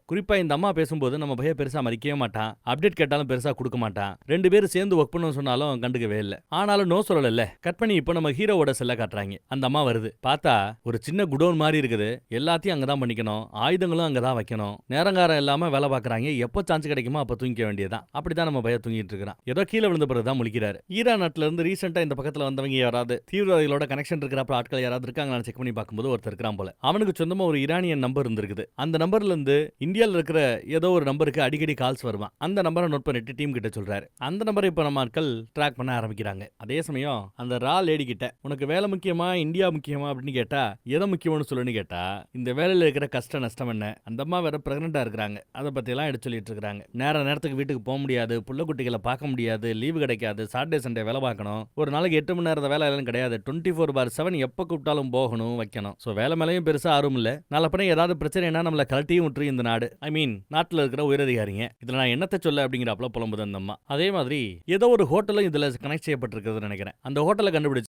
குறிப்பா இந்த அம்மா பேசும்போது நம்ம பையன் பெருசா மதிக்கவே மாட்டான். அப்டேட் கேட்டாலும் பெருசா கொடுக்க மாட்டான். 2 பேரும் சேர்ந்து ஒர்க் பண்ணணும்னு சொன்னாலும் கண்டுக்கவே இல்ல. ஆனாலும் நோ சொல்லல. கட் பண்ணி இப்போ நம்ம ஹீரோவோட செல்ல காட்டுறாங்க. அந்த அம்மா வருது. பார்த்தா ஒரு சின்ன குடோன் மாதிரி இருக்குது. எல்லாத்தையும் அங்க தான் பண்ணிக்கணும். ஆயுதங்களும் அங்க தான் வைக்கணும். நேரங்காரம் இல்லாம வேலை பார்க்கறாங்க. எப்போ சான்ஸ் கிடைக்குமோ அப்ப தூங்கிக்க வேண்டியதான். அப்படிதான் நம்ம பையன் தூங்கிட்டு இருக்கான். ஏதோ கீழே விழுந்த பிறகு தான் முழிக்கிறாரு. ஈரான் நாட்டுல இருந்து ரீசெண்டா இந்த பக்கத்துல வந்தவங்க யாராவது தீவிரவாதிகளோட கனெக்ஷன் இருக்கிற ஆட்கள் யாராவது இருக்காங்களான்னு செக் பண்ணி பார்க்கும்போது ஒருத்தர் இருக்கிறான் போல. அவனுக்கு சொந்தமா ஒரு ஈரானியன் நம்பர் இருந்திருக்குது. அந்த நம்பர்ல இருந்து இந்தியால இருக்கிற ஏதோ ஒரு நம்பருக்கு அடிக்கடி கால்ஸ் வருவான். அந்த நம்பரை நோட் பண்ணிட்டு டீம் கிட்ட சொல்றாரு. அந்த நம்பரை இப்ப நம்ம ஆட்கள் ட்ராக் பண்ண ஆரம்பிக்கிறாங்க. அதே சமயம் அந்த ரா லேடி கிட்ட உனக்கு வேலை முக்கியமா இந்தியா முக்கியமா அப்படின்னு கேட்டா எதை முக்கியம்னு சொல்லுன்னு கேட்டா இந்த வேலையில இருக்கிற கஷ்ட நஷ்டம் என்ன, அந்த அம்மா வேற பிரெக்னண்டா இருக்கிறாங்க, அதை பத்தி எல்லாம் எடுத்து சொல்லிட்டு இருக்காங்க. நேரத்துக்கு வீட்டுக்கு போக முடியாது, புள்ள குட்டிகளை பார்க்க முடியாது, லீவு கிடைக்காது, சாட்டர்டே சண்டே வேலை பார்க்கணும், ஒரு நாளைக்கு 8 மணி நேரம் வேலை எல்லாம் கிடையாது, 24/7 எப்ப கூப்பிட்டாலும் போகணும் வைக்கணும். சோ வேலை மேலையும் பெருசா ஆர்வம் இல்ல. நாளப்பட ஏதாவது பிரச்சனைனா நம்மள கழட்டியும் விட்டுரு இந்த நாடு. ஐ மீன் நாட்டுல இருக்கிற உயரதிகாரிங்க. இதுல நான் என்னத்தை சொல்ல அப்படிங்கிறப்பல புலம்புது அந்த அம்மா. அதே மாதிரி ஏதோ ஒரு ஹோட்டலும் இதுல கனெக்ட் செய்யப்பட்டிருக்கிறது நினைக்கிறேன். அந்த ஹோட்டலை கண்டுபிடிச்சு